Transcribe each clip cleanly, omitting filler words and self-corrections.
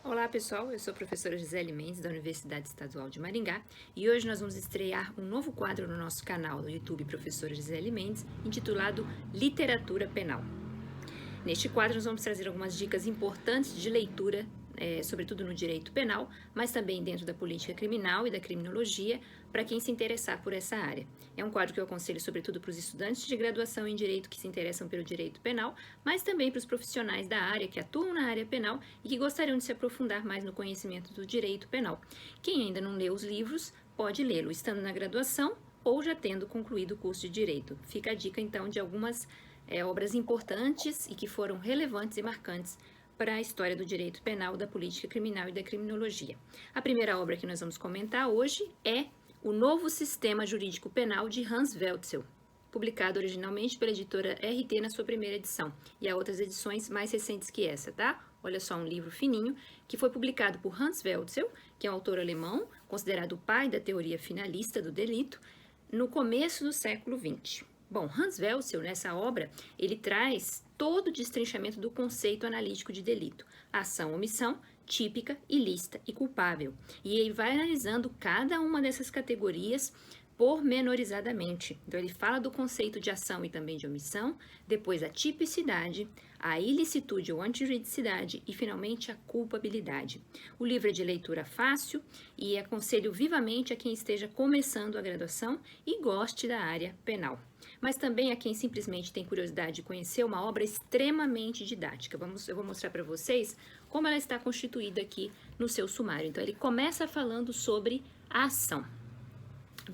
Olá pessoal, eu sou a professora Gisele Mendes da Universidade Estadual de Maringá e hoje nós vamos estrear um novo quadro no nosso canal do YouTube Professora Gisele Mendes, intitulado Literatura Penal. Neste quadro nós vamos trazer algumas dicas importantes de leitura, sobretudo no direito penal, mas também dentro da política criminal e da criminologia, para quem se interessar por essa área. É um quadro que eu aconselho sobretudo para os estudantes de graduação em direito que se interessam pelo direito penal, mas também para os profissionais da área que atuam na área penal e que gostariam de se aprofundar mais no conhecimento do direito penal. Quem ainda não leu os livros, pode lê-lo estando na graduação ou já tendo concluído o curso de direito. Fica a dica então de algumas obras importantes e que foram relevantes e marcantes para a história do direito penal, da política criminal e da criminologia. A primeira obra que nós vamos comentar hoje é O Novo Sistema Jurídico Penal de Hans Welzel, publicado originalmente pela editora RT na sua primeira edição, e há outras edições mais recentes que essa, tá? Olha só, um livro fininho que foi publicado por Hans Welzel, que é um autor alemão, considerado o pai da teoria finalista do delito, no começo do século XX. Bom, Hans Welzel, nessa obra, ele traz todo o destrinchamento do conceito analítico de delito, ação, omissão, típica, ilícita e culpável. E ele vai analisando cada uma dessas categorias pormenorizadamente. Então, ele fala do conceito de ação e também de omissão, depois a tipicidade, a ilicitude ou antijuridicidade e, finalmente, a culpabilidade. O livro é de leitura fácil e aconselho vivamente a quem esteja começando a graduação e goste da área penal. Mas também a quem simplesmente tem curiosidade de conhecer uma obra extremamente didática. Eu vou mostrar para vocês como ela está constituída aqui no seu sumário. Então, ele começa falando sobre a ação.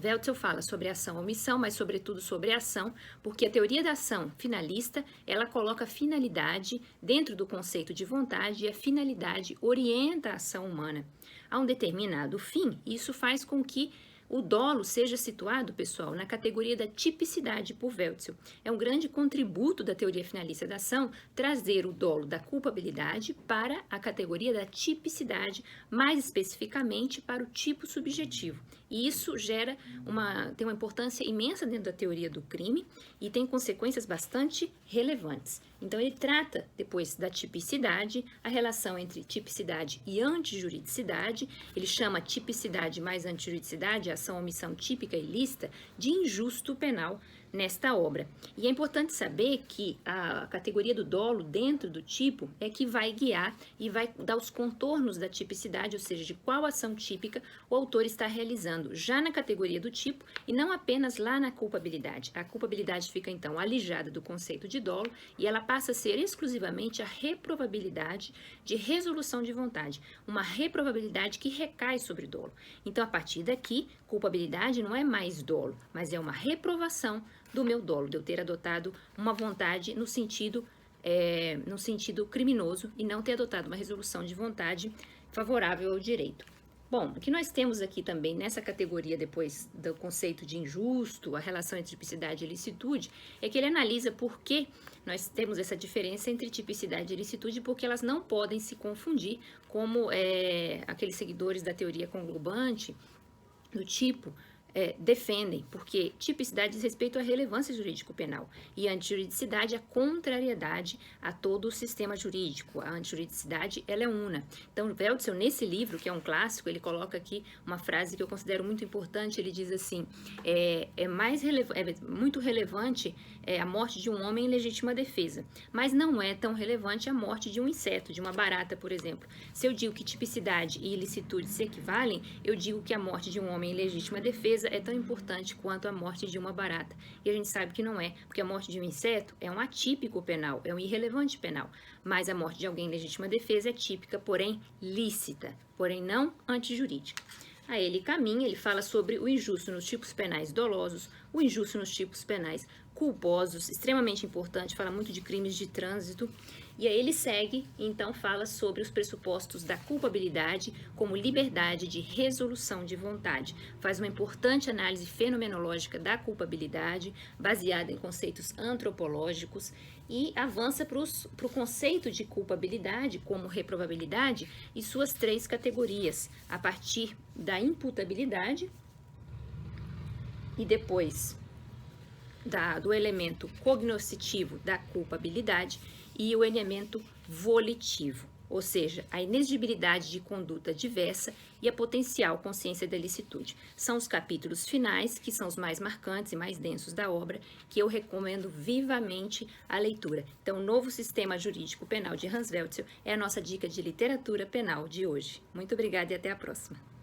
Welzel fala sobre ação e omissão, mas sobretudo sobre ação, porque a teoria da ação finalista, ela coloca a finalidade dentro do conceito de vontade e a finalidade orienta a ação humana a um determinado fim. Isso faz com que o dolo seja situado, pessoal, na categoria da tipicidade por Welzel. É um grande contributo da teoria finalista da ação trazer o dolo da culpabilidade para a categoria da tipicidade, mais especificamente para o tipo subjetivo. E isso tem uma importância imensa dentro da teoria do crime e tem consequências bastante relevantes. Então, ele trata, depois da tipicidade, a relação entre tipicidade e antijuridicidade. Ele chama tipicidade mais antijuridicidade, ação, omissão típica e ilícita, de injusto penal nesta obra. E é importante saber que a categoria do dolo dentro do tipo é que vai guiar e vai dar os contornos da tipicidade, ou seja, de qual ação típica o autor está realizando, já na categoria do tipo e não apenas lá na culpabilidade. A culpabilidade fica então alijada do conceito de dolo e ela passa a ser exclusivamente a reprovabilidade de resolução de vontade, uma reprovabilidade que recai sobre dolo. Então, a partir daqui, culpabilidade não é mais dolo, mas é uma reprovação do meu dolo, de eu ter adotado uma vontade no sentido criminoso e não ter adotado uma resolução de vontade favorável ao direito. Bom, o que nós temos aqui também nessa categoria, depois do conceito de injusto, a relação entre tipicidade e ilicitude, é que ele analisa por que nós temos essa diferença entre tipicidade e ilicitude, porque elas não podem se confundir, como aqueles seguidores da teoria conglobante, do tipo, defendem, porque tipicidade diz respeito à relevância jurídico-penal e antijuridicidade a contrariedade a todo o sistema jurídico. A antijuridicidade, ela é una. Então, Welzel, nesse livro, que é um clássico, ele coloca aqui uma frase que eu considero muito importante, ele diz assim, é muito relevante a morte de um homem em legítima defesa, mas não é tão relevante a morte de um inseto, de uma barata, por exemplo. Se eu digo que tipicidade e ilicitude se equivalem, eu digo que a morte de um homem em legítima defesa é tão importante quanto a morte de uma barata. E a gente sabe que não é, porque a morte de um inseto é um atípico penal, é um irrelevante penal. Mas a morte de alguém em legítima defesa é típica, porém lícita, porém não antijurídica. Aí ele caminha, ele fala sobre o injusto nos tipos penais dolosos, o injusto nos tipos penais culposos, extremamente importante, fala muito de crimes de trânsito. E aí ele segue, então fala sobre os pressupostos da culpabilidade como liberdade de resolução de vontade. Faz uma importante análise fenomenológica da culpabilidade, baseada em conceitos antropológicos, e avança para o conceito de culpabilidade como reprovabilidade e suas três categorias, a partir da imputabilidade e depois do elemento cognoscitivo da culpabilidade e o elemento volitivo. ou seja, a inexigibilidade de conduta diversa e a potencial consciência da licitude. São os capítulos finais, que são os mais marcantes e mais densos da obra, que eu recomendo vivamente a leitura. Então, o Novo Sistema Jurídico Penal de Hans Welzel é a nossa dica de literatura penal de hoje. Muito obrigada e até a próxima.